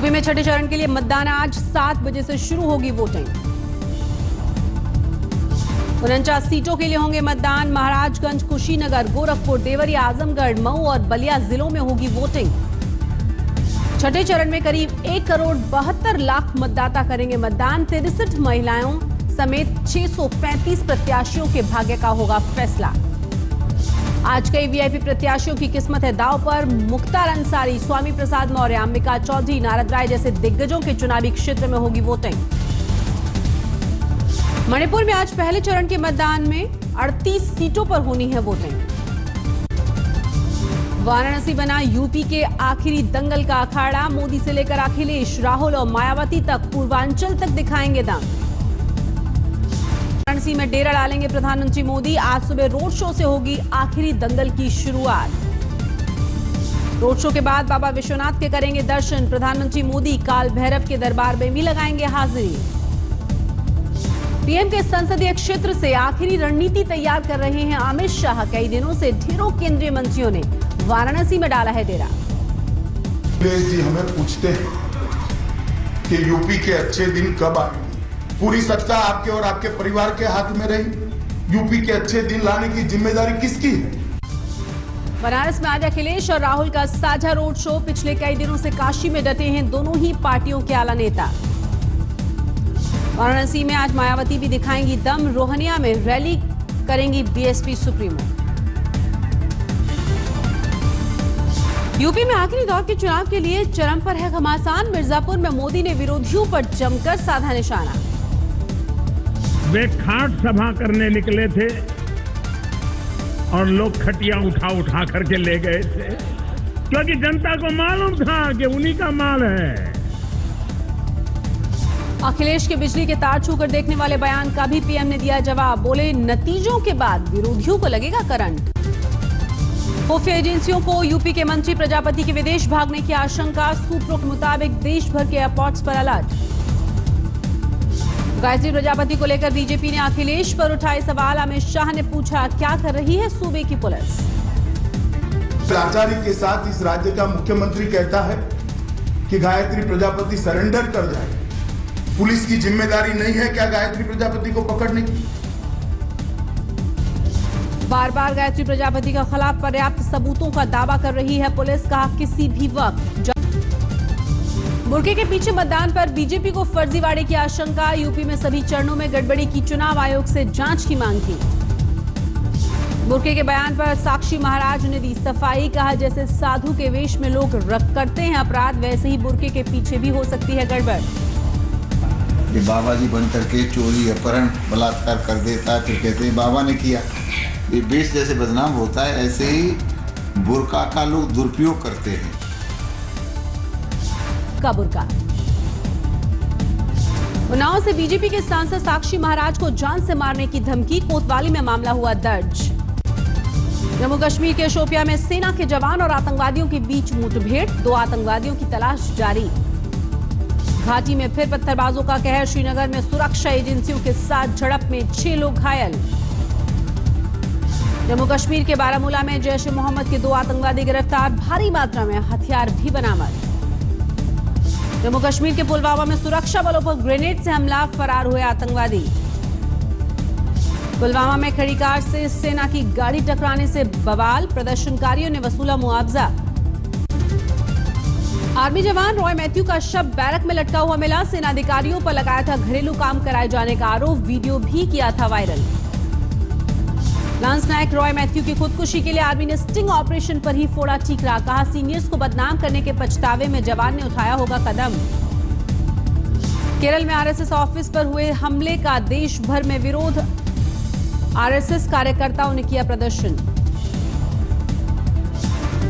UP में छठे चरण के लिए मतदान आज 7 बजे से शुरू होगी वोटिंग। 49 सीटों के लिए होंगे मतदान। महाराजगंज, कुशीनगर, गोरखपुर, देवरिया, आजमगढ़, मऊ और बलिया जिलों में होगी वोटिंग। छठे चरण में करीब 1,72,00,000 मतदाता करेंगे मतदान। 63 महिलाओं समेत 635 प्रत्याशियों के भाग्य का होगा फैसला। आज कई वीआईपी प्रत्याशियों की किस्मत है दांव पर। मुख्तार अंसारी, स्वामी प्रसाद मौर्य, अंबिका चौधरी, नारद राय जैसे दिग्गजों के चुनावी क्षेत्र में होगी वोटिंग। मणिपुर में आज पहले चरण के मतदान में 38 सीटों पर होनी है वोटिंग। वाराणसी बना यूपी के आखिरी दंगल का अखाड़ा। मोदी से लेकर अखिलेश, राहुल और मायावती तक पूर्वांचल तक दिखाएंगे दम। वाराणसी में डेरा डालेंगे प्रधानमंत्री मोदी। आज सुबह रोड शो से होगी आखिरी दंगल की शुरुआत। रोड शो के बाद बाबा विश्वनाथ के करेंगे दर्शन प्रधानमंत्री मोदी। काल भैरव के दरबार में भी लगाएंगे हाजिरी। पीएम के संसदीय क्षेत्र से आखिरी रणनीति तैयार कर रहे हैं अमित शाह। कई दिनों से ढेरों केंद्रीय मंत्रियों ने वाराणसी में डाला है डेरा। अखिलेश जी हमें पूछते हैं कि यूपी के अच्छे दिन कब आएंगे। पूरी सत्ता आपके और आपके परिवार के हाथ में रही। यूपी के अच्छे दिन लाने की जिम्मेदारी किसकी है? बनारस में आज अखिलेश और राहुल का साझा रोड शो। पिछले कई दिनों से काशी में डटे हैं दोनों ही पार्टियों के आला नेता। वाराणसी में आज मायावती भी दिखाएंगी दम। रोहनिया में रैली करेंगी बीएसपी सुप्रीमो। यूपी में आखिरी दौर के चुनाव के लिए चरम पर है घमासान। मिर्जापुर में मोदी ने विरोधियों पर जमकर साधा निशाना। वे खाट सभा करने निकले थे और लोग खटिया उठा उठा करके ले गए थे, क्योंकि जनता को मालूम था कि उन्हीं का माल है। अखिलेश के बिजली के तार छूकर देखने वाले बयान का भी पीएम ने दिया जवाब। बोले नतीजों के बाद विरोधियों को लगेगा करंट। खुफिया एजेंसियों को यूपी के मंत्री प्रजापति के विदेश भागने की आशंका। सूत्रों के मुताबिक देश भर के एयरपोर्ट्स पर अलर्ट। गायत्री प्रजापति को लेकर बीजेपी ने अखिलेश पर उठाए सवाल। अमित शाह ने पूछा क्या कर रही है सूबे की पुलिस। लाचारी के साथ इस राज्य का मुख्यमंत्री कहता है कि गायत्री प्रजापति सरेंडर कर जाए। पुलिस की जिम्मेदारी नहीं है क्या गायत्री प्रजापति को पकड़ने की? बार बार गायत्री प्रजापति के खिलाफ पर्याप्त सबूतों का दावा कर रही है पुलिस। कहा किसी भी वक्त। बुर्के के पीछे मतदान पर बीजेपी को फर्जीवाड़े की आशंका। यूपी में सभी चरणों में गड़बड़ी की चुनाव आयोग से जांच की मांग की। बुर्के के बयान पर साक्षी महाराज ने दी सफाई। कहा जैसे साधु के वेश में लोग करते हैं अपराध, वैसे ही बुर्के के पीछे भी हो सकती है गड़बड़। ये बाबा जी बन करके चोरी, अपहरण, बलात्कार कर देता है, फिर कहते हैं बाबा ने किया। ये वेश जैसे बदनाम होता है, ऐसे ही बुर्का का लोग दुरुपयोग करते हैं। का बुर्का। उन्नाव से बीजेपी के सांसद साक्षी महाराज को जान से मारने की धमकी। कोतवाली में मामला हुआ दर्ज। जम्मू कश्मीर के शोपिया में सेना के जवान और आतंकवादियों के बीच मुठभेड़। 2 आतंकवादियों की तलाश जारी। घाटी में फिर पत्थरबाजों का कहर। श्रीनगर में सुरक्षा एजेंसियों के साथ झड़प में 6 लोग घायल। जम्मू कश्मीर के बारामूला में जैश ए मोहम्मद के 2 आतंकवादी गिरफ्तार। भारी मात्रा में हथियार भी बरामद। जम्मू कश्मीर के पुलवामा में सुरक्षा बलों पर ग्रेनेड से हमला, फरार हुए आतंकवादी। पुलवामा में खड़ी कार से सेना की गाड़ी टकराने से बवाल। प्रदर्शनकारियों ने वसूला मुआवजा। आर्मी जवान रॉय मैथ्यू का शव बैरक में लटका हुआ मिला। सेना अधिकारियों पर लगाया था घरेलू काम कराए जाने का आरोप। वीडियो भी किया था वायरल। लांस नायक रॉय मैथ्यू की खुदकुशी के लिए आर्मी ने स्टिंग ऑपरेशन पर ही फोड़ा ठीकरा। कहा सीनियर्स को बदनाम करने के पछतावे में जवान ने उठाया होगा कदम। केरल में आरएसएस ऑफिस पर हुए हमले का देश भर में विरोध। आरएसएस कार्यकर्ताओं ने किया प्रदर्शन।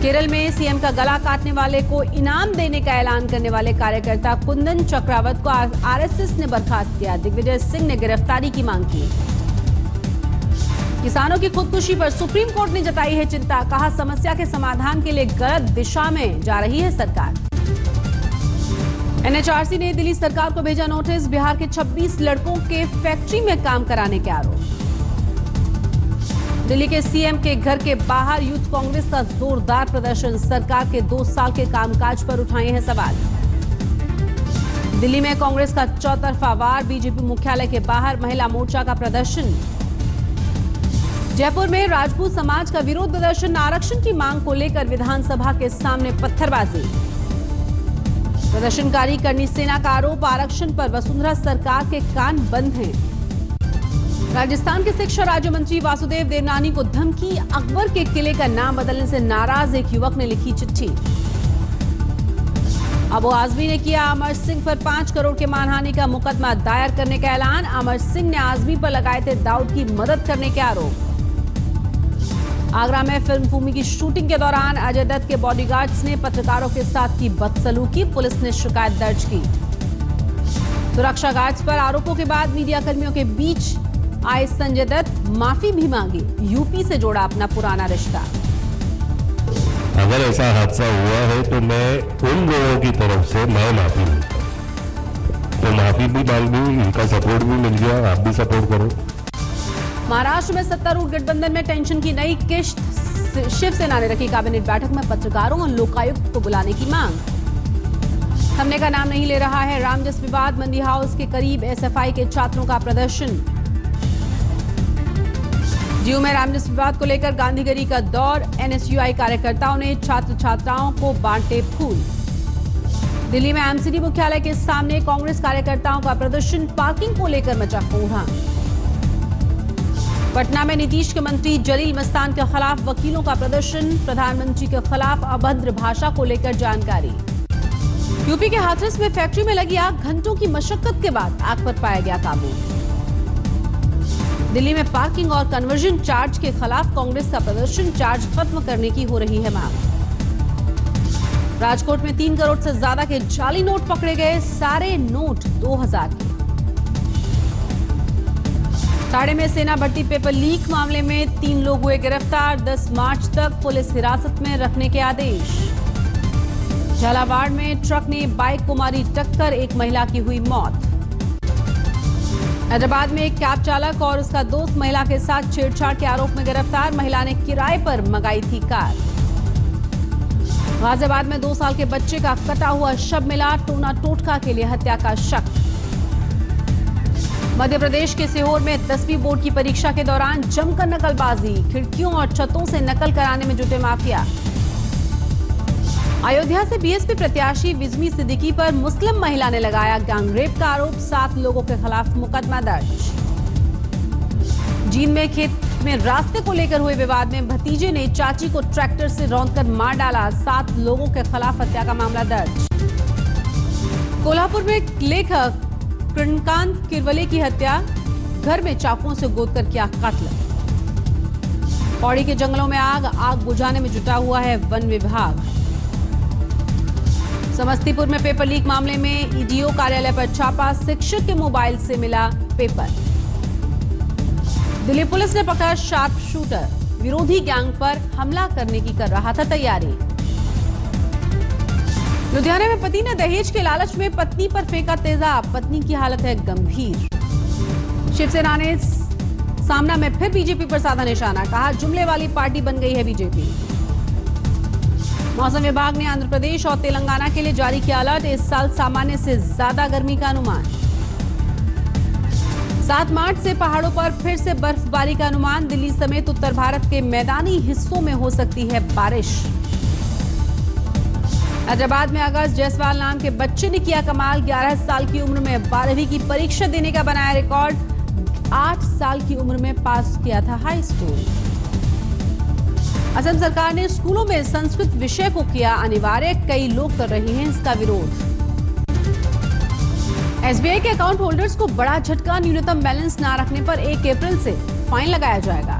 केरल में सीएम का गला काटने वाले को इनाम देने का ऐलान करने वाले कार्यकर्ता कुंदन चक्रवर्ती को आरएसएस ने बर्खास्त किया। दिग्विजय सिंह ने गिरफ्तारी की मांग की। किसानों की खुदकुशी पर सुप्रीम कोर्ट ने जताई है चिंता। कहा समस्या के समाधान के लिए गलत दिशा में जा रही है सरकार। एनएचआरसी ने दिल्ली सरकार को भेजा नोटिस। बिहार के 26 लड़कों के फैक्ट्री में काम कराने के आरोप। दिल्ली के सीएम के घर के बाहर यूथ कांग्रेस का जोरदार प्रदर्शन। सरकार के 2 साल के कामकाज पर उठाए हैं सवाल। दिल्ली में कांग्रेस का चौतरफा वार, बीजेपी मुख्यालय के बाहर महिला मोर्चा का प्रदर्शन। जयपुर में राजपूत समाज का विरोध प्रदर्शन, आरक्षण की मांग को लेकर विधानसभा के सामने पत्थरबाजी। प्रदर्शनकारी करनी सेना का आरोप, आरक्षण पर वसुंधरा सरकार के कान बंद हैं। राजस्थान के शिक्षा राज्य मंत्री वासुदेव देवनानी को धमकी, अकबर के किले का नाम बदलने से नाराज एक युवक ने लिखी चिट्ठी। अबू आजमी ने किया अमर सिंह पर 5 करोड़ के मानहानि का मुकदमा दायर करने का ऐलान। अमर सिंह ने आजमी पर लगाए थे दाऊद की मदद करने के आरोप। आगरा में फिल्म भूमि की शूटिंग के दौरान अजय दत्त के बॉडीगार्ड्स ने पत्रकारों के साथ की बदसलूकी, पुलिस ने शिकायत दर्ज की। सुरक्षा गार्ड्स पर आरोपों के बाद मीडिया कर्मियों के बीच आए संजय दत्त, माफी भी मांगी, यूपी से जोड़ा अपना पुराना रिश्ता। अगर ऐसा हादसा हुआ है तो मैं उन लोगों की तरफ से मैं माफी मांगता, तो माफी भी मांगी, इनका सपोर्ट भी मिल गया, आप भी सपोर्ट करो। महाराष्ट्र में सत्तारूढ़ गठबंधन में टेंशन की नई किश्त, शिवसेना ने रखी कैबिनेट बैठक में पत्रकारों और लोकायुक्त को बुलाने की मांग। थमने का नाम नहीं ले रहा है रामजस विवाद, मंडी हाउस के करीब एसएफआई के छात्रों का प्रदर्शन। जीयू में रामजस विवाद को लेकर गांधीगिरी का दौर, एनएसयूआई कार्यकर्ताओं ने छात्र छात्राओं को बांटे फूल। दिल्ली में एमसीडी मुख्यालय के सामने कांग्रेस कार्यकर्ताओं का प्रदर्शन, पार्किंग को लेकर मचा कोहराम। पटना में नीतीश के मंत्री जलील मस्तान के खिलाफ वकीलों का प्रदर्शन, प्रधानमंत्री के खिलाफ अभद्र भाषा को लेकर जानकारी। यूपी के हाथरस में फैक्ट्री में लगी आग, घंटों की मशक्कत के बाद आग पर पाया गया काबू। दिल्ली में पार्किंग और कन्वर्जन चार्ज के खिलाफ कांग्रेस का प्रदर्शन, चार्ज खत्म करने की हो रही है मांग। राजकोट में 3 करोड़ से ज्यादा के जाली नोट पकड़े गए, सारे नोट 2000 के। साड़े में सेना भर्ती पेपर लीक मामले में 3 लोग हुए गिरफ्तार, 10 मार्च तक पुलिस हिरासत में रखने के आदेश। झालावाड़ में ट्रक ने बाइक को मारी टक्कर, एक महिला की हुई मौत। हैदराबाद में एक कैब चालक और उसका दोस्त महिला के साथ छेड़छाड़ के आरोप में गिरफ्तार, महिला ने किराए पर मंगाई थी कार। गाजियाबाद में 2 साल के बच्चे का कटा हुआ शव मिला, टोना टोटका के लिए हत्या का शक। मध्य प्रदेश के सीहोर में 10वीं बोर्ड की परीक्षा के दौरान जमकर नकलबाजी, खिड़कियों और छतों से नकल कराने में जुटे माफिया। अयोध्या से बीएसपी प्रत्याशी विजमी सिद्दीकी पर मुस्लिम महिला ने लगाया गैंगरेप का आरोप, 7 लोगों के खिलाफ मुकदमा दर्ज। जींद में खेत में रास्ते को लेकर हुए विवाद में भतीजे ने चाची को ट्रैक्टर से रौंदकर मार डाला, 7 लोगों के खिलाफ हत्या का मामला दर्ज। कोल्हापुर में लेखक कृष्णकांत किरवले की हत्या, घर में चाकुओं से गोदकर किया कत्ल। पौड़ी के जंगलों में आग बुझाने में जुटा हुआ है वन विभाग। समस्तीपुर में पेपर लीक मामले में ईडीओ कार्यालय पर छापा, शिक्षक के मोबाइल से मिला पेपर। दिल्ली पुलिस ने पकड़ा शार्प शूटर, विरोधी गैंग पर हमला करने की कर रहा था तैयारी। लुधियाना में पति ने दहेज के लालच में पत्नी पर फेंका तेजाब, पत्नी की हालत है गंभीर। शिवसेना ने सामना में फिर बीजेपी पर साधा निशाना, कहा जुमले वाली पार्टी बन गई है बीजेपी। मौसम विभाग ने आंध्र प्रदेश और तेलंगाना के लिए जारी किया अलर्ट, इस साल सामान्य से ज्यादा गर्मी का अनुमान। 7 मार्च से पहाड़ों पर फिर से बर्फबारी का अनुमान, दिल्ली समेत उत्तर भारत के मैदानी हिस्सों में हो सकती है बारिश। हैदराबाद में अगस्त जायसवाल नाम के बच्चे ने किया कमाल, 11 साल की उम्र में 12वीं की परीक्षा देने का बनाया रिकॉर्ड, 8 साल की उम्र में पास किया था हाई स्कूल। असम सरकार ने स्कूलों में संस्कृत विषय को किया अनिवार्य, कई लोग कर रहे हैं इसका विरोध। एसबीआई के अकाउंट होल्डर्स को बड़ा झटका, न्यूनतम बैलेंस न रखने पर 1 अप्रैल से फाइन लगाया जाएगा।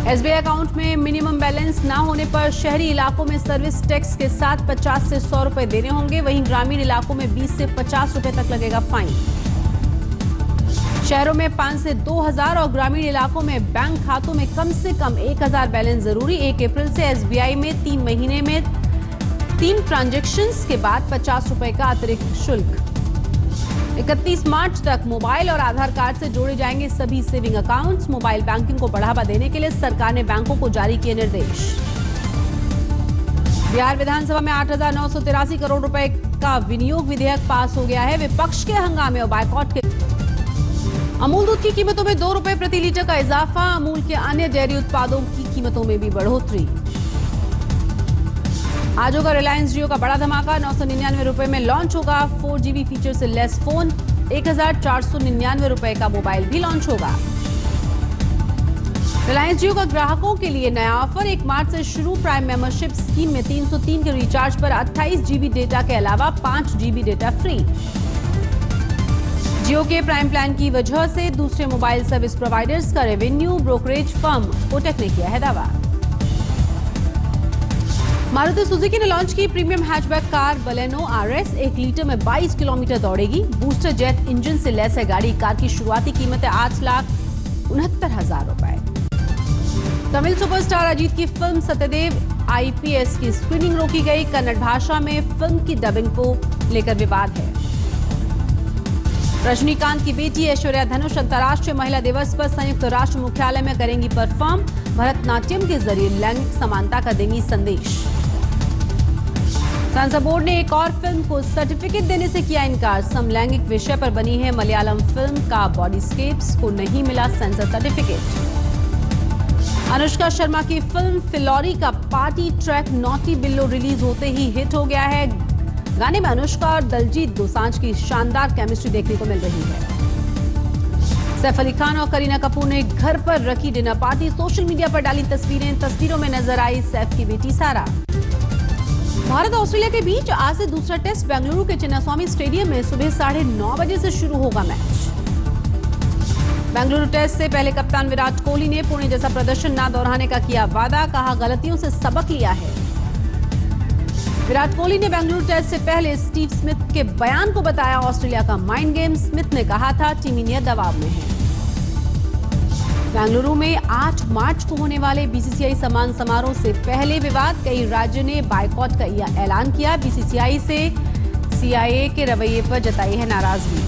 एसबीआई अकाउंट में मिनिमम बैलेंस न होने पर शहरी इलाकों में सर्विस टैक्स के साथ 50 से 100 रुपए देने होंगे, वहीं ग्रामीण इलाकों में 20 से 50 रुपए तक लगेगा फाइन। शहरों में 5 से 2000 और ग्रामीण इलाकों में बैंक खातों में कम से कम 1000 बैलेंस जरूरी। 1 अप्रैल से एसबीआई में 3 महीने में 3 ट्रांजैक्शंस के बाद 50 रुपए का अतिरिक्त शुल्क। 31 मार्च तक मोबाइल और आधार कार्ड से जोड़े जाएंगे सभी सेविंग अकाउंट्स। मोबाइल बैंकिंग को बढ़ावा देने के लिए सरकार ने बैंकों को जारी किए निर्देश। बिहार विधानसभा में 8,983 करोड़ रुपए का विनियोग विधेयक पास हो गया है। विपक्ष के हंगामे और बायकॉट के अमूल दूध की कीमतों में 2 रुपए प्रति लीटर का इजाफा। अमूल के अन्य डेयरी उत्पादों की कीमतों में भी बढ़ोतरी। आज होगा रिलायंस जियो का बड़ा धमाका। 999 रुपए में लॉन्च होगा 4GB फीचर से लेस फोन। 1499 रुपए का मोबाइल भी लॉन्च होगा। रिलायंस जियो का ग्राहकों के लिए नया ऑफर 1 मार्च से शुरू। प्राइम मेंबरशिप स्कीम में 303 के रिचार्ज पर 28GB डेटा के अलावा 5GB डेटा फ्री। जियो के प्राइम प्लान की वजह से दूसरे मोबाइल सर्विस प्रोवाइडर्स का रेवेन्यू ब्रोकरेज फर्म कोटक ने किया है दावा। मारुति सुजुकी ने लॉन्च की premium hatchback car Baleno RS. 1 litre में 22 किलोमीटर दौड़ेगी। बूस्टर जेट इंजन से लैस है गाड़ी। कार की शुरुआती कीमत है 8,69,000 रुपए। तमिल सुपरस्टार अजीत की फिल्म सत्यदेव आईपीएस की स्क्रीनिंग रोकी गई। कन्नड़ भाषा में फिल्म की डबिंग को लेकर विवाद है। रजनीकांत की बेटी ऐश्वर्या धनुष अंतर्राष्ट्रीय महिला दिवस पर संयुक्त राष्ट्र मुख्यालय में करेंगी परफॉर्म। भरतनाट्यम के जरिए लैंगिक समानता का देंगी संदेश। सेंसर बोर्ड ने एक और फिल्म को सर्टिफिकेट देने से किया इनकार। समलैंगिक विषय पर बनी है मलयालम फिल्म का बॉडीस्केप्स को नहीं मिला सेंसर सर्टिफिकेट। अनुष्का शर्मा की फिल्म फिलौरी का पार्टी ट्रैक नॉटी बिल्लो रिलीज होते ही हिट हो गया है। गाने में अनुष्का और दलजीत दोसांझ की शानदार केमिस्ट्री देखने को मिल रही है। सैफ अली खान और करीना कपूर ने घर पर रखी डिनर पार्टी। सोशल मीडिया पर डाली तस्वीरें। तस्वीरों में नजर आई सैफ की बेटी सारा। भारत और ऑस्ट्रेलिया के बीच आज से दूसरा टेस्ट बेंगलुरु के चिन्नास्वामी स्टेडियम में सुबह 9:30 बजे से शुरू होगा मैच। बेंगलुरु टेस्ट से पहले कप्तान विराट कोहली ने पुणे जैसा प्रदर्शन न दोहराने का किया वादा। कहा गलतियों से सबक लिया है। विराट कोहली ने बेंगलुरु टेस्ट से पहले स्टीव स्मिथ के बयान को बताया ऑस्ट्रेलिया का माइंड गेम। स्मिथ ने कहा था टीम इंडिया दबाव में है। बेंगलुरु में 8 मार्च को होने वाले बीसीसीआई सम्मान समारोह से पहले विवाद। कई राज्यों ने बायकॉट का ऐलान किया। बीसीसीआई से सीआईए के रवैये पर जताई है नाराजगी।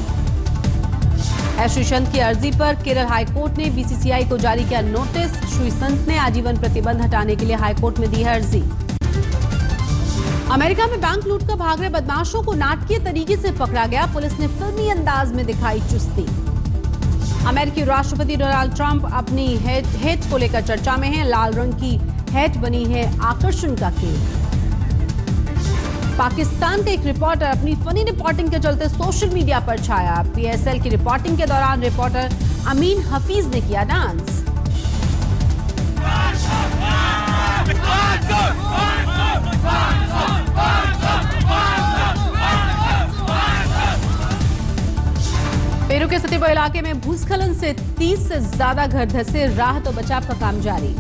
श्रीसंत की अर्जी पर केरल हाईकोर्ट ने बीसीसीआई को जारी किया नोटिस। श्रीसंत ने आजीवन प्रतिबंध हटाने के लिए हाईकोर्ट में दी है अर्जी। अमेरिका में बैंक लूट कर भाग रहे बदमाशों को नाटकीय तरीके से पकड़ा गया। पुलिस ने फिल्मी अंदाज में दिखाई चुस्ती। अमेरिकी राष्ट्रपति डोनाल्ड ट्रंप अपनी हेट को लेकर चर्चा में हैं। लाल रंग की हेट बनी है आकर्षण का केंद्र। पाकिस्तान का एक रिपोर्टर अपनी फनी रिपोर्टिंग के चलते सोशल मीडिया पर छाया। पीएसएल की रिपोर्टिंग के दौरान रिपोर्टर अमीन हफीज ने किया डांस। पेरू के सतीपुर इलाके में भूस्खलन से 30 से ज्यादा घर धंसे। राहत और बचाव का काम जारी।